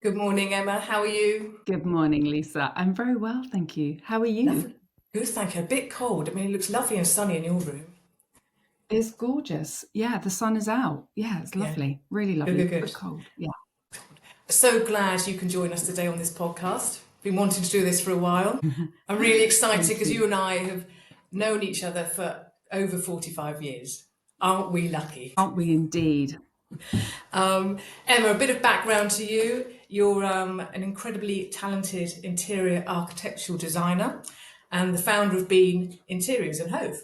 Good morning, Emma. How are you? Good morning, Lisa. I'm very well, thank you. How are you? Lovely. Good, thank you. A bit cold. I mean, it looks lovely and sunny in your room. It's gorgeous. Yeah, the sun is out. Yeah, it's Yeah, lovely. Really good, good, lovely, good. but cold. Yeah. So glad you can join us today on this podcast. Been wanting to do this for a while. I'm really excited Thank because you. you and I have known each other for over 45 years. Aren't we lucky? Aren't we indeed? Emma, a bit of background to you. You're an incredibly talented interior architectural designer and the founder of Bean Interiors in Hove.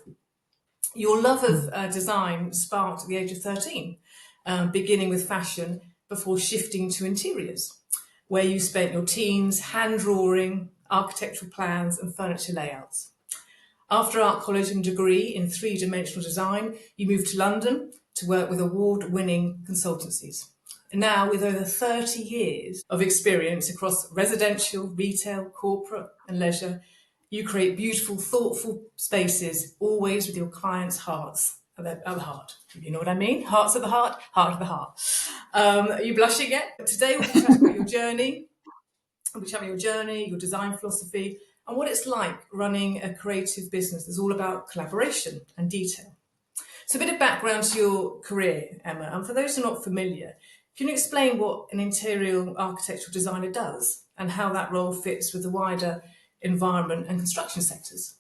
Your love of Mm. design sparked at the age of 13, beginning with fashion before shifting to interiors, where you spent your teens hand drawing architectural plans and furniture layouts. After art college and degree in three-dimensional design, you moved to London to work with award-winning consultancies. And now, with over 30 years of experience across residential, retail, corporate, and leisure, you create beautiful, thoughtful spaces, always with your clients' hearts at the heart. You know what I mean? Hearts at the heart of the heart. Are you blushing yet? Today we'll be chatting about your journey. We'll be chatting about your journey, your design philosophy, and what it's like running a creative business that's all about collaboration and detail. So, a bit of background to your career, Emma, and for those who are not familiar, can you explain what an interior architectural designer does and how that role fits with the wider environment and construction sectors?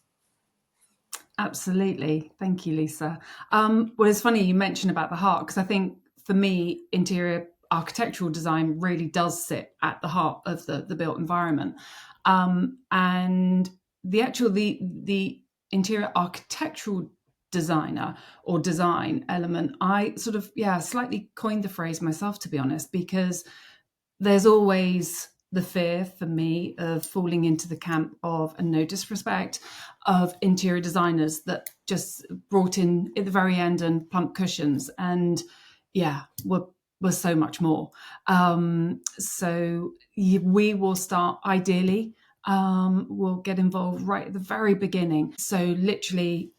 Absolutely. Thank you, Lisa. Well, it's funny you mentioned about the heart because I think for me, interior architectural design really does sit at the heart of the built environment. And the interior architectural designer or design element, I sort of slightly coined the phrase myself, to be honest, because there's always the fear for me of falling into the camp of, and no disrespect, of interior designers that just brought in at the very end and plump cushions and was so much more. We will start ideally. We'll get involved right at the very beginning. So literally,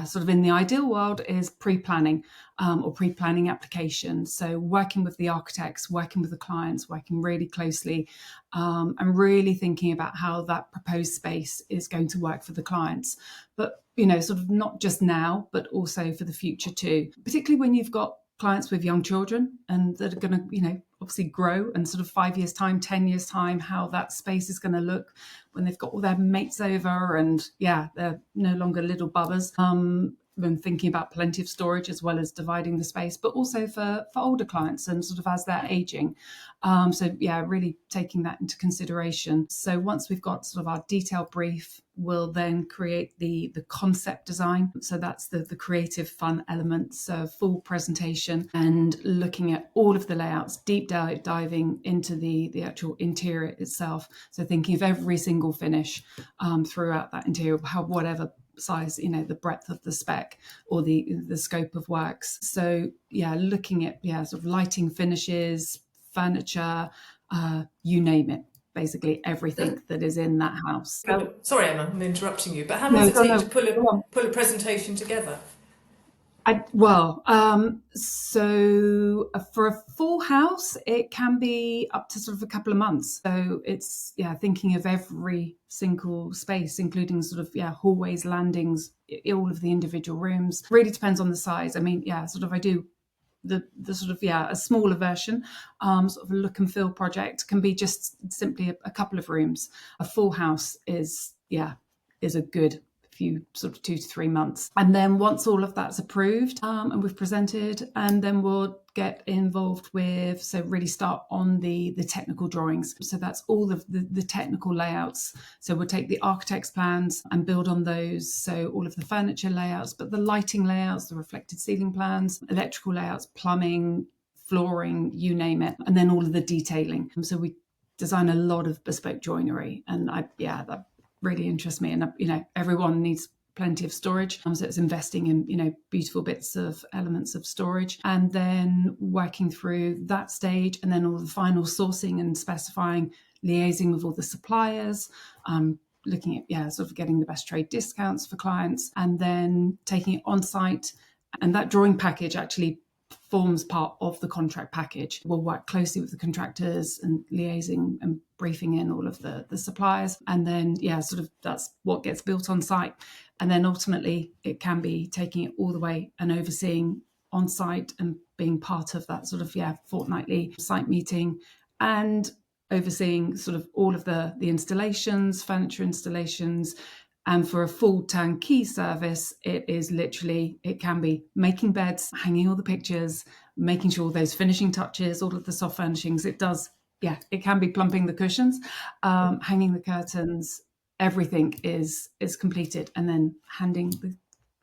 sort of in the ideal world is pre-planning or pre-planning application. So working with the architects, working with the clients, working really closely, and really thinking about how that proposed space is going to work for the clients. But, sort of not just now, but also for the future too, particularly when you've got clients with young children and that are going to, obviously grow, and sort of 5 years time, 10 years time, how that space is going to look when they've got all their mates over and they're no longer little bubbers. When thinking about plenty of storage as well as dividing the space, but also for older clients and sort of as they're aging. Really taking that into consideration. So once we've got sort of our detailed brief, we'll then create the concept design. So that's the creative fun element. So full presentation and looking at all of the layouts, deep diving into the actual interior itself. So thinking of every single finish throughout that interior, whatever size, the breadth of the spec or the scope of works. So looking at sort of lighting, finishes, furniture, you name it, basically everything that is in that house. Sorry, Emma, I'm interrupting you, but how long No, does it go take you no, to go on. pull a presentation together? For a full house, it can be up to sort of a couple of months. So it's thinking of every single space, including sort of hallways, landings, all of the individual rooms. Really depends on the size. I mean, sort of I do the sort of a smaller version, sort of a look and feel project can be just simply a couple of rooms. A full house is a good few, sort of 2 to 3 months. And then once all of that's approved and we've presented, and then we'll get involved with, so really start on the technical drawings. So that's all of the technical layouts. So we'll take the architect's plans and build on those. So all of the furniture layouts, but the lighting layouts, the reflected ceiling plans, electrical layouts, plumbing, flooring, you name it, and then all of the detailing. So we design a lot of bespoke joinery, and that really interests me. And everyone needs plenty of storage, so it's investing in beautiful bits of elements of storage, and then working through that stage, and then all the final sourcing and specifying, liaising with all the suppliers, looking at sort of getting the best trade discounts for clients, and then taking it on site. And that drawing package actually forms part of the contract package. We'll work closely with the contractors and liaising and briefing in all of the suppliers. And then, sort of that's what gets built on site. And then ultimately it can be taking it all the way and overseeing on site and being part of that sort of, fortnightly site meeting and overseeing sort of all of the installations, furniture installations. And for a full turnkey service, it can be making beds, hanging all the pictures, making sure those finishing touches, all of the soft furnishings. It can be plumping the cushions, hanging the curtains. Everything is completed, and then handing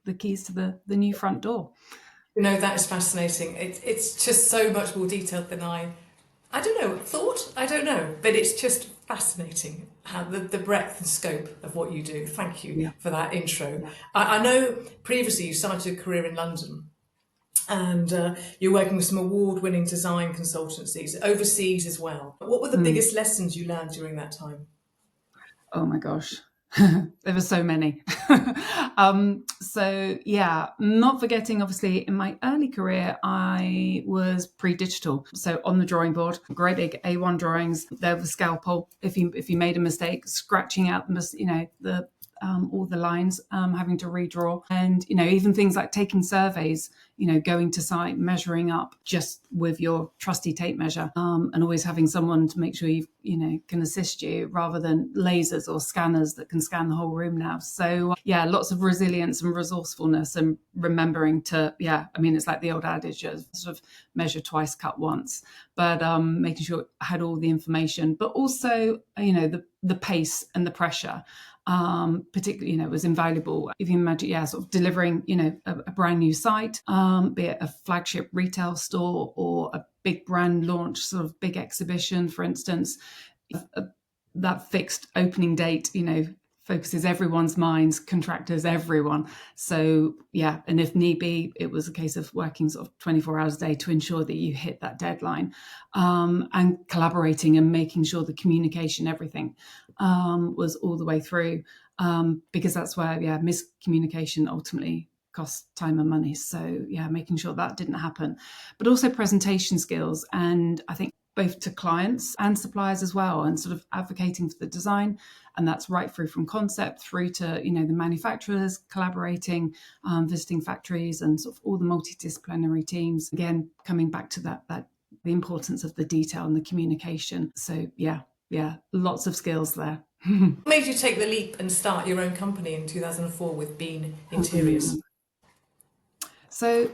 the keys to the new front door. That is fascinating. It's just so much more detailed than I don't know, thought? I don't know. But it's just fascinating how the breadth and scope of what you do. Thank you for that intro. I know previously you started a career in London and you're working with some award-winning design consultancies, overseas as well. What were the biggest lessons you learned during that time? Oh my gosh. There were so many. Not forgetting, obviously, in my early career, I was pre-digital. So on the drawing board, great big A1 drawings, there was scalpel. If you made a mistake, scratching out the all the lines, having to redraw, and even things like taking surveys, going to site, measuring up just with your trusty tape measure, and always having someone to make sure you can assist you rather than lasers or scanners that can scan the whole room now. So lots of resilience and resourcefulness, and remembering to it's like the old adage of sort of measure twice, cut once, but making sure I had all the information, but also the pace and the pressure. Particularly, was invaluable. If you imagine, sort of delivering, a brand new site, be it a flagship retail store or a big brand launch, sort of big exhibition, for instance, that fixed opening date, focuses everyone's minds, contractors, everyone. So, and if need be, it was a case of working sort of 24 hours a day to ensure that you hit that deadline, and collaborating and making sure the communication, everything was all the way through, because that's where, miscommunication ultimately costs time and money. So, making sure that didn't happen. But also presentation skills, and I think both to clients and suppliers as well, and sort of advocating for the design. And that's right through from concept through to, the manufacturers, collaborating, visiting factories and sort of all the multidisciplinary teams. Again, coming back to that the importance of the detail and the communication. So lots of skills there. What made you take the leap and start your own company in 2004 with Bean Interiors? So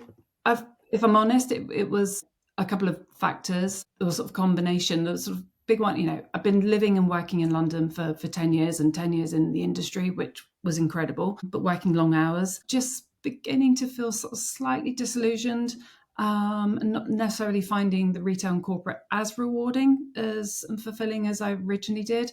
if I'm honest, it was a couple of factors. It was sort of combination. There was sort of big one, I've been living and working in London for 10 years and 10 years in the industry, which was incredible, but working long hours, just beginning to feel sort of slightly disillusioned, and not necessarily finding the retail and corporate as rewarding as and fulfilling as I originally did.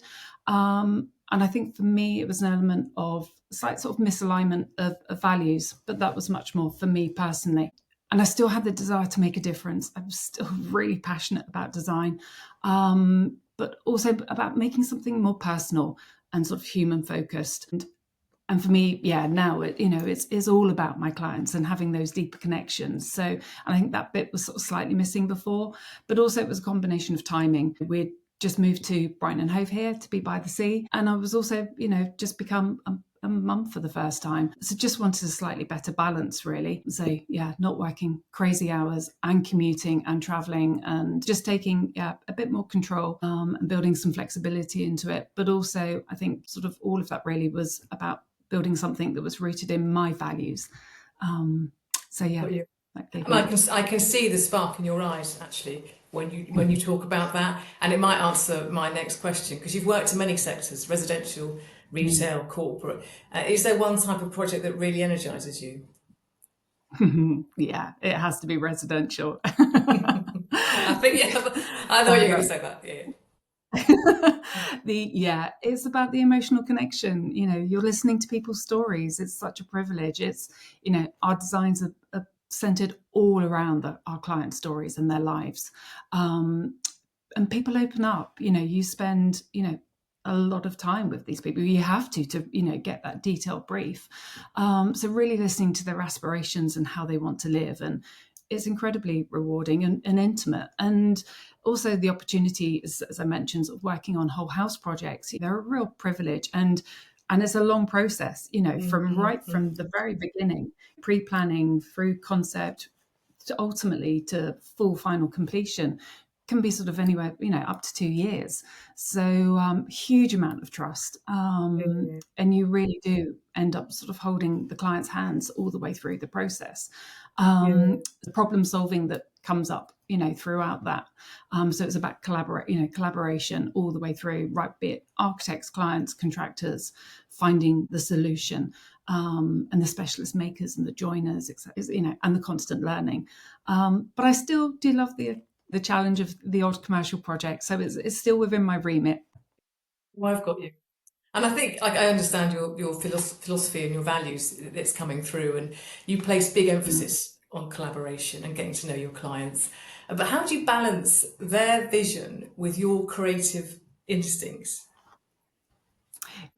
And I think for me, it was an element of slight sort of misalignment of values, but that was much more for me personally. And I still had the desire to make a difference. I was still really passionate about design, but also about making something more personal and sort of human focused. And for me, now it's all about my clients and having those deeper connections. So I think that bit was sort of slightly missing before, but also it was a combination of timing. We'd just moved to Brighton and Hove here to be by the sea, and I was also, just become a mum for the first time. So just wanted a slightly better balance, really. So not working crazy hours and commuting and traveling, and just taking a bit more control, and building some flexibility into it. But also I think sort of all of that really was about building something that was rooted in my values. I can see the spark in your eyes actually when you talk about that, and it might answer my next question, because you've worked in many sectors: residential, retail, corporate. Is there one type of project that really energizes you? It has to be residential. I think I thought you were going to say that. It's about the emotional connection. You're listening to people's stories. It's such a privilege. It's our designs are centered all around our client stories and their lives, and people open up. You spend a lot of time with these people. You have to get that detailed brief. So really listening to their aspirations and how they want to live, and it's incredibly rewarding and intimate. And also the opportunity, as I mentioned, of working on whole house projects, they're a real privilege. And it's a long process, from the very beginning, pre-planning through concept to ultimately to full final completion can be sort of anywhere, up to 2 years. So huge amount of trust. And you really do end up sort of holding the client's hands all the way through the process. The problem solving that comes up, throughout that. So it's about collaboration all the way through, right? Be it architects, clients, contractors, finding the solution, and the specialist makers and the joiners, and the constant learning. But I still do love the challenge of the odd commercial project. So it's still within my remit. Well, I've got you. And I think I understand your philosophy and your values that's coming through, and you place big emphasis on collaboration and getting to know your clients. But how do you balance their vision with your creative instincts?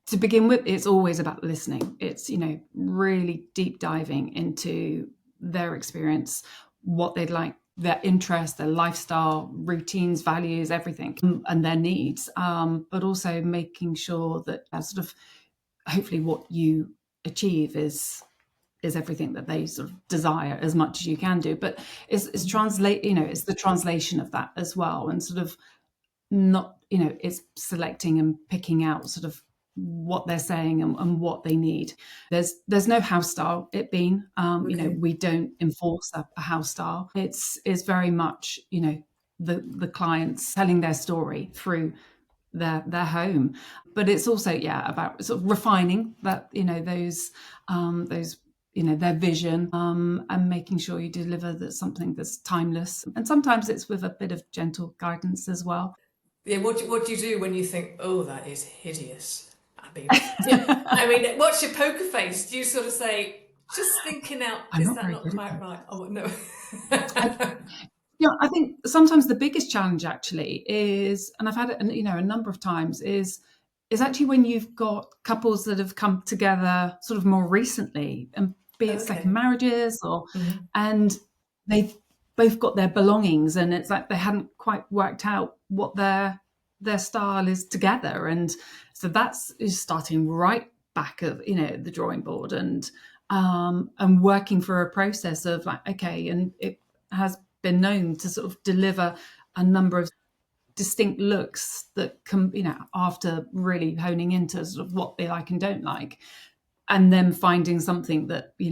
To begin with, it's always about listening. It's, really deep diving into their experience, what they'd like, their interests, their lifestyle, routines, values, everything, and their needs. But also making sure that sort of hopefully what you achieve is everything that they sort of desire as much as you can do. But it's it's the translation of that as well, and sort of not, it's selecting and picking out sort of what they're saying and what they need. There's no house style it being, we don't enforce a house style. It's very much, the clients telling their story through their home. But it's also about sort of refining that, those their vision, and making sure you deliver something that's timeless. And sometimes it's with a bit of gentle guidance as well. Yeah, what do you do when you think, oh, that is hideous? I mean, what's your poker face? Do you sort of say, just thinking out, I'm is not that very not good at quite that. right? Oh, no. I think sometimes the biggest challenge actually is, and I've had it, a number of times, is actually when you've got couples that have come together sort of more recently, and be it second marriages and they've both got their belongings, and it's like they hadn't quite worked out what their style is together, and so is starting right back of the drawing board, and working for a process of like, okay, and it has been known to sort of deliver a number of distinct looks that come, after really honing into sort of what they like and don't like, and then finding something that, be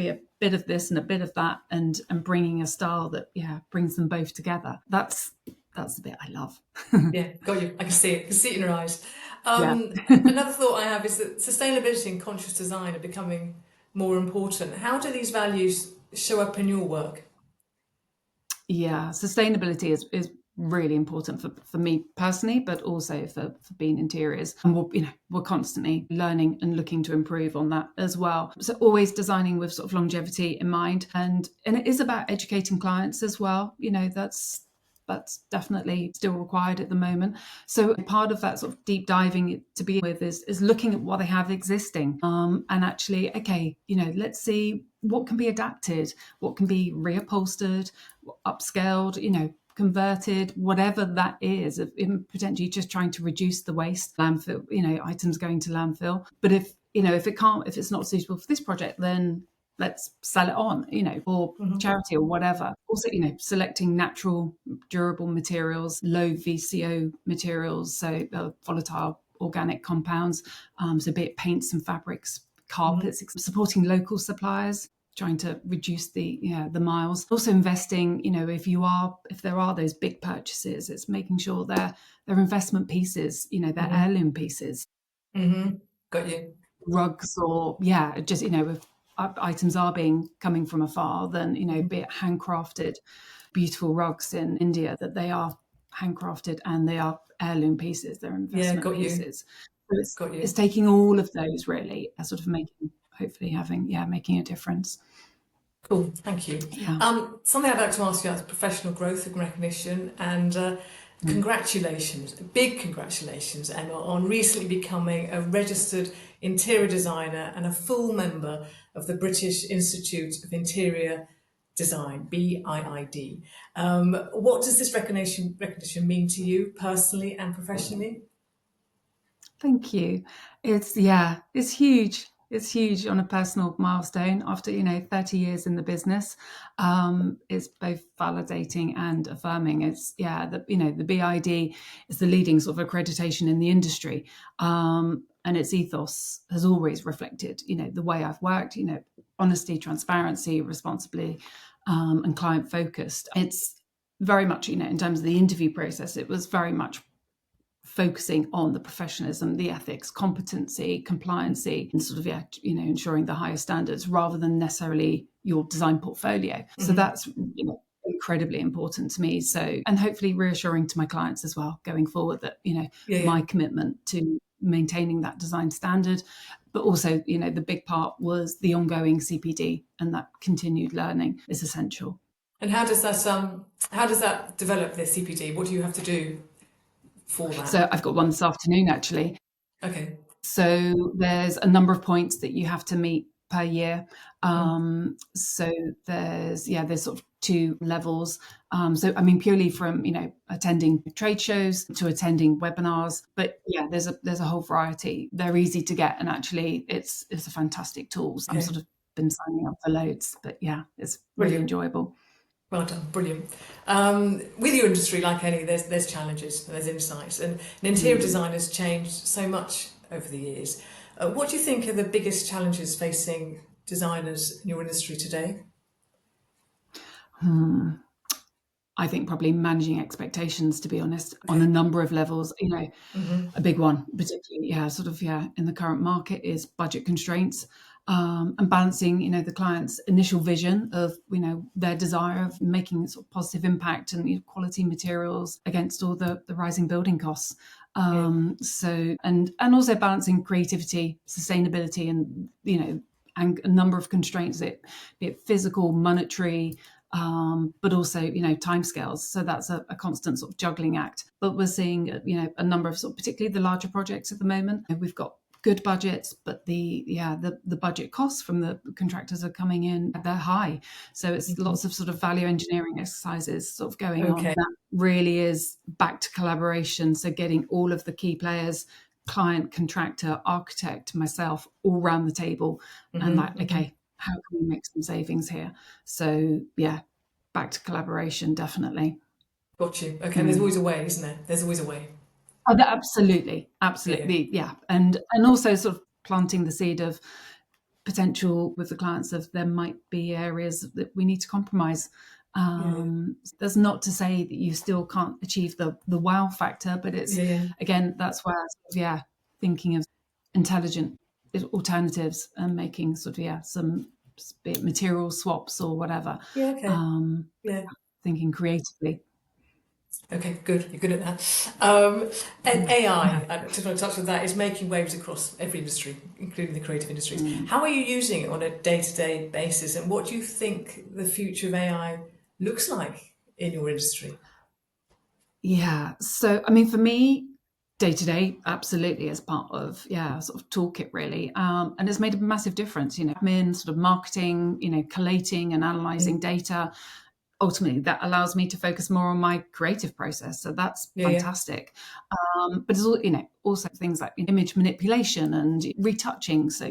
a bit of this and a bit of that, and bringing a style that, brings them both together. That's the bit I love. Yeah, got you. I can see it. I can see it in your eyes. Yeah. Another thought I have is that sustainability and conscious design are becoming more important. How do these values show up in your work? Yeah, sustainability is really important for me personally, but also for being interiors. And we're constantly learning and looking to improve on that as well. So always designing with sort of longevity in mind. And it is about educating clients as well. That's definitely still required at the moment. So part of that sort of deep diving to be with is looking at what they have existing, and actually, okay, let's see what can be adapted, what can be reupholstered, upscaled, converted, whatever that is, potentially just trying to reduce the waste, landfill, items going to landfill. But if it's not suitable for this project, then let's sell it on, for charity or whatever. Also, selecting natural, durable materials, low VCO materials, so volatile organic compounds, so be it paints and fabrics, carpets, supporting local suppliers, trying to reduce the miles. Also investing, if there are those big purchases, it's making sure they're investment pieces, they're heirloom pieces. Got you. Rugs, or just if items are coming from afar, then be it handcrafted beautiful rugs in India, that they are handcrafted and they are heirloom pieces, they're investment got pieces. You. So Got you. it's taking all of those really, sort of making a difference. Cool, thank you. Yeah. Something I'd like to ask you about is professional growth and recognition, and congratulations, big congratulations, Emma, on recently becoming a registered interior designer and a full member of the British Institute of Interior design, BIID. What does this recognition mean to you personally and professionally? Thank you. It's huge. It's huge on a personal milestone after 30 years in the business. It's both validating and affirming. The BID is the leading sort of accreditation in the industry, and its ethos has always reflected the way I've worked. Honesty, transparency, responsibly, and client focused. It's very much in terms of the interview process. It was very much focusing on the professionalism, the ethics, competency, compliancy, and sort of ensuring the highest standards rather than necessarily your design portfolio. Mm-hmm. So that's incredibly important to me. So, and hopefully reassuring to my clients as well going forward that my commitment to maintaining that design standard, but also the big part was the ongoing CPD, and that continued learning is essential. And how does that develop, this CPD? What do you have to do for that? So I've got one this afternoon, actually. Okay. So there's a number of points that you have to meet per year. So there's sort of 2 levels. So I mean, purely from attending trade shows to attending webinars, but there's a whole variety. They're easy to get, and actually it's a fantastic tool. So I'm sort of been signing up for loads, but it's really enjoyable. Well done, brilliant. With your industry, like any, there's challenges, there's insights, and interior design has changed so much over the years. What do you think are the biggest challenges facing designers in your industry today? I think probably managing expectations, to be honest, on a number of levels. A big one, particularly, in the current market, is budget constraints. And balancing, the client's initial vision of, their desire of making sort of positive impact and quality materials against all the rising building costs. So, and also balancing creativity, sustainability, and, and a number of constraints, be it physical, monetary, but also, timescales. So that's a constant sort of juggling act. But we're seeing, a number of sort of, particularly the larger projects at the moment. We've got good budgets, but the budget costs from the contractors are coming in, they're high. So it's lots of sort of value engineering exercises sort of going on. That really is back to collaboration. So getting all of the key players, client, contractor, architect, myself, all around the table, and okay, how can we make some savings here? So back to collaboration, definitely. Got you. Okay, there's always a way, isn't there? There's always a way. Oh, absolutely. Yeah. And also sort of planting the seed of potential with the clients of there might be areas that we need to compromise. That's not to say that you still can't achieve the wow factor, but it's again, that's where thinking of intelligent alternatives and making sort of some material swaps or whatever. Thinking creatively. Okay, good. You're good at that. And AI, I just want to touch on that, is making waves across every industry, including the creative industries. How are you using it on a day-to-day basis, and what do you think the future of AI looks like in your industry? Yeah. So, I mean, for me, day-to-day, absolutely, as part of, sort of toolkit, really. And it's made a massive difference. I'm in sort of marketing, collating and analysing data. Ultimately, that allows me to focus more on my creative process. So that's fantastic. But it's all, also things like image manipulation and retouching. So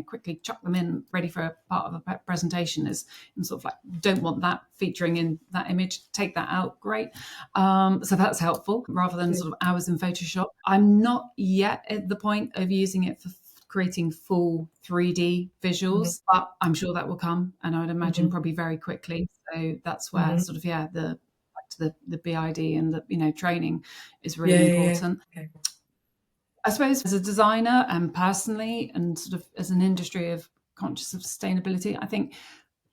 quickly chuck them in, ready for a part of a presentation is sort of like, don't want that featuring in that image, take that out, great. So that's helpful rather than sort of hours in Photoshop. I'm not yet at the point of using it for creating full 3D visuals, but I'm sure that will come, and I would imagine probably very quickly. So that's where sort of the BID and the training is really important. Okay. I suppose as a designer and personally, and sort of as an industry of conscious of sustainability, I think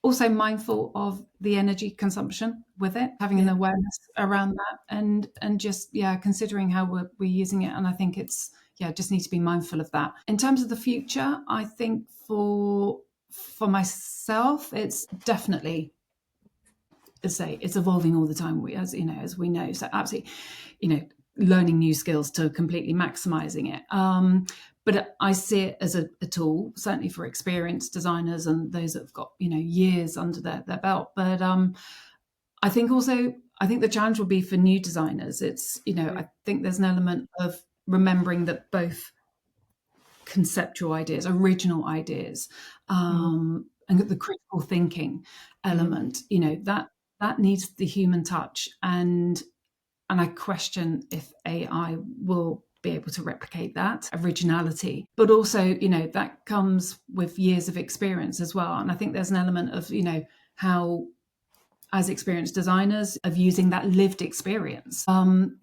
also mindful of the energy consumption with it, having an awareness around that, and just considering how we're using it. And I think it's just need to be mindful of that. In terms of the future, I think for myself, it's definitely, it's evolving all the time. As we know, so absolutely, learning new skills to completely maximizing it. But I see it as a tool, certainly for experienced designers and those that have got, years under their belt. But I think the challenge will be for new designers. It's, I think there's an element of remembering that both conceptual ideas, original ideas, and the critical thinking element, that needs the human touch. And I question if AI will be able to replicate that originality. But also, that comes with years of experience as well. And I think there's an element of, how as experienced designers of using that lived experience. And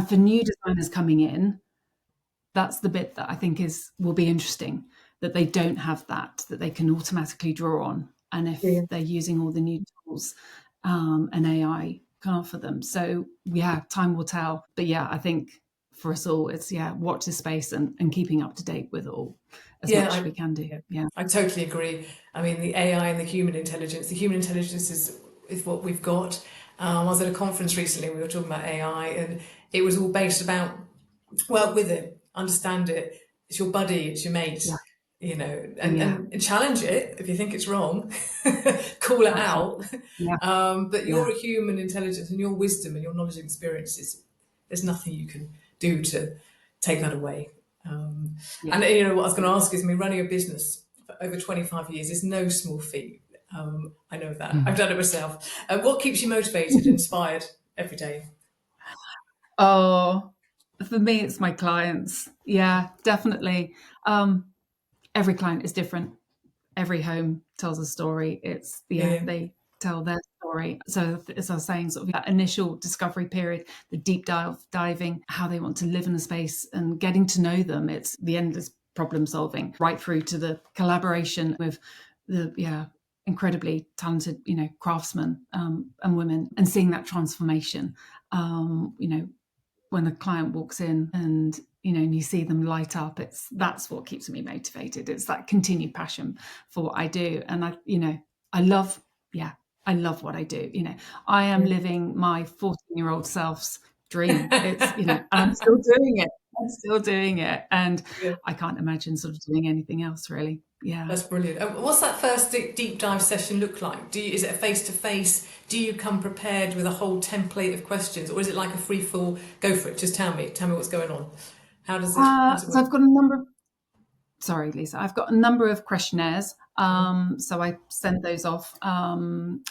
for new designers coming in, that's the bit that I think will be interesting, that they don't have that they can automatically draw on. And if they're using all the new tools and AI can offer them. So time will tell. But I think for us all, it's watch this space and keeping up to date with it all as much as we can do. I totally agree. I mean, the AI and the human intelligence is what we've got. I was at a conference recently, we were talking about AI, and it was all based about work with it, understand it. It's your buddy, it's your mate, and challenge it if you think it's wrong, call it out. But your human intelligence and your wisdom and your knowledge and experiences, there's nothing you can do to take that away. And what I was going to ask is, running a business for over 25 years is no small feat. I know that. I've done it myself. What keeps you motivated, inspired every day? Oh, for me, it's my clients. Yeah, definitely. Every client is different. Every home tells a story. They tell their story. So as I was saying, sort of that initial discovery period, the deep diving, how they want to live in a space and getting to know them. It's the endless problem solving, right through to the collaboration with the incredibly talented, craftsmen and women, and seeing that transformation. When a client walks in and you see them light up, that's what keeps me motivated. It's that continued passion for what I do. And I love what I do. I am living my 14-year-old self's dream. It's, and I'm still doing it. And I can't imagine sort of doing anything else, really. Yeah. That's brilliant. What's that first deep dive session look like? Is it a face-to-face? Do you come prepared with a whole template of questions, or is it like a free fall, go for it, just tell me what's going on? How does it work? So I've got a number of, sorry, Lisa, I've got a number of questionnaires. So I send those off, and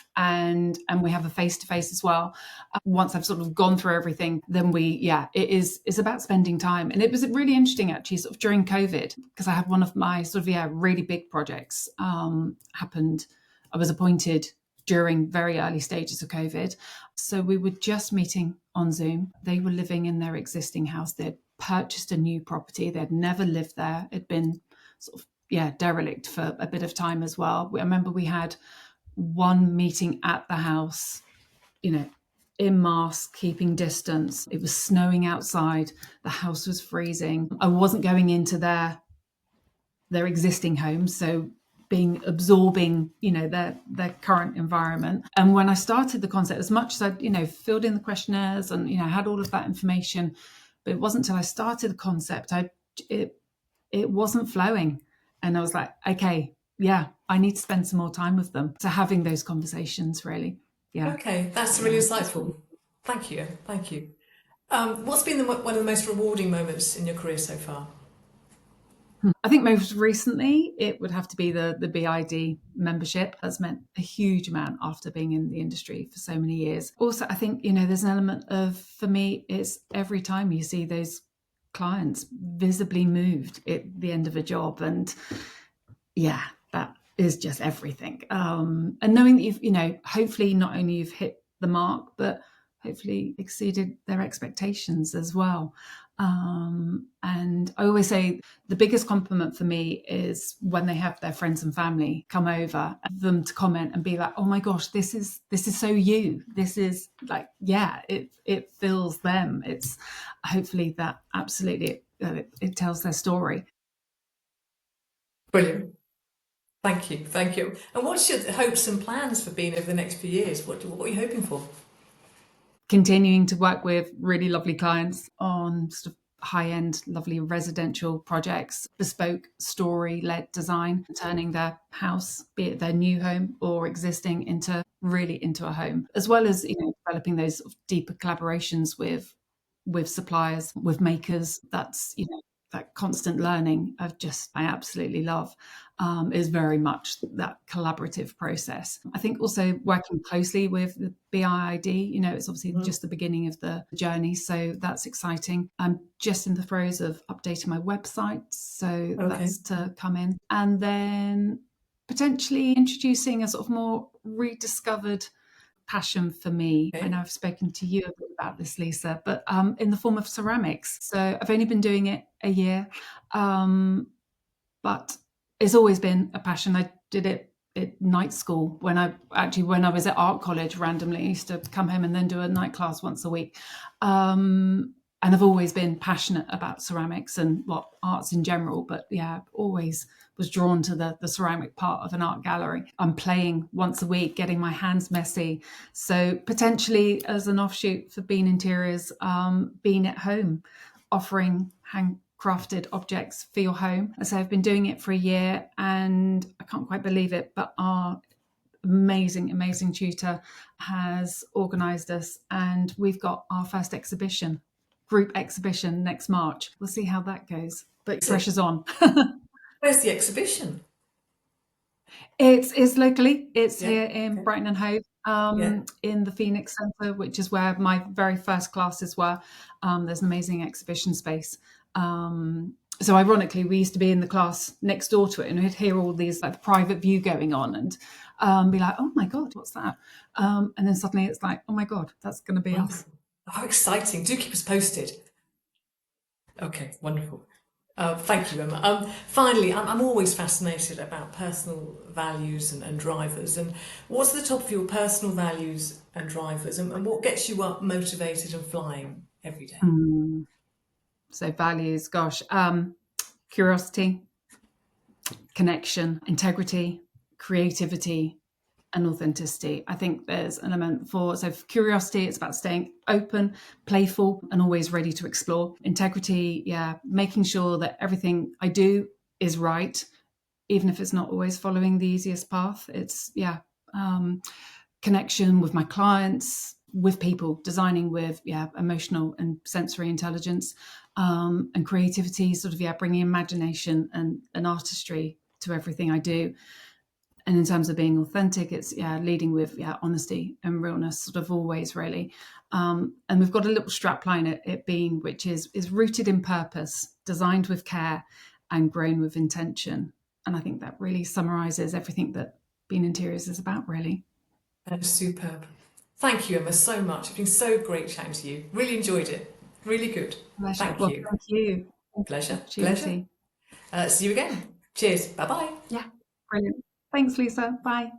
we have a face-to-face as well. Once I've sort of gone through everything, then it's about spending time. And it was really interesting, actually, sort of during COVID, because I had one of my sort of really big projects happened. I was appointed during very early stages of COVID. So we were just meeting on Zoom. They were living in their existing house. They'd purchased a new property. They'd never lived there. It'd been sort of derelict for a bit of time as well. I remember we had one meeting at the house, in mask, keeping distance. It was snowing outside. The house was freezing. I wasn't going into their existing home, so absorbing, their current environment. And when I started the concept, as much as I, filled in the questionnaires and, had all of that information, but it wasn't until I started the concept, it wasn't flowing. And I was like, okay, I need to spend some more time with them. So having those conversations, really. Yeah. Okay, that's really insightful. Thank you. What's been one of the most rewarding moments in your career so far? I think most recently it would have to be the BID membership. That's meant a huge amount after being in the industry for so many years. Also, I think, there's an element of, for me, it's every time you see those clients visibly moved at the end of a job, and that is just everything. And knowing that you've, hopefully not only you've hit the mark, but hopefully exceeded their expectations as well. And I always say the biggest compliment for me is when they have their friends and family come over, and them to comment and be like, "Oh my gosh, this is so you. This is like, it fills them." It's hopefully that absolutely it tells their story. Brilliant. Thank you. And what's your hopes and plans for being over the next few years? What are you hoping for? Continuing to work with really lovely clients on sort of high-end, lovely residential projects, bespoke story-led design, turning their house, be it their new home or existing, into a home, as well as developing those sort of deeper collaborations with suppliers, with makers. That's that constant learning I absolutely love, is very much that collaborative process. I think also working closely with the BIID, it's obviously just the beginning of the journey, so that's exciting. I'm just in the throes of updating my website, so that's to come in. And then potentially introducing a sort of more rediscovered passion for me. I know I've spoken to you a bit about this, Lisa, but in the form of ceramics. So I've only been doing it a year, but it's always been a passion. I did it at night school when I was at art college randomly. I used to come home and then do a night class once a week. And I've always been passionate about ceramics and arts in general, but always was drawn to the ceramic part of an art gallery. I'm playing once a week, getting my hands messy. So potentially as an offshoot for Bean Interiors, being at home, offering handcrafted objects for your home. So I've been doing it for a year and I can't quite believe it, but our amazing tutor has organised us and we've got our first group exhibition next March. We'll see how that goes, but pressure's on. Where's the exhibition? It's locally. It's here in Brighton and Hove, in the Phoenix Centre, which is where my very first classes were. There's an amazing exhibition space. So ironically, we used to be in the class next door to it, and we'd hear all these like private view going on, and be like, "Oh my god, what's that?" And then suddenly it's like, "Oh my god, that's going to be us." How exciting! Do keep us posted. Okay, wonderful. Thank you, Emma. Finally, I'm always fascinated about personal values and drivers. And what's the top of your personal values and drivers, and what gets you up, motivated and flying every day? So values, gosh, curiosity, connection, integrity, creativity, and authenticity. I think there's an element for curiosity, it's about staying open, playful, and always ready to explore. Integrity, making sure that everything I do is right, even if it's not always following the easiest path. It's connection with my clients, with people, designing with emotional and sensory intelligence, and creativity, bringing imagination and artistry to everything I do. And in terms of being authentic, it's leading with honesty and realness, always really. And we've got a little strapline at it being, which is rooted in purpose, designed with care, and grown with intention. And I think that really summarises everything that Bean Interiors is about, really. That is superb. Thank you, Emma, so much. It's been so great chatting to you. Really enjoyed it. Really good. Pleasure. Thank you. Thank you. Pleasure. Pleasure. See you again. Cheers. Bye-bye. Yeah, brilliant. Thanks, Lisa. Bye.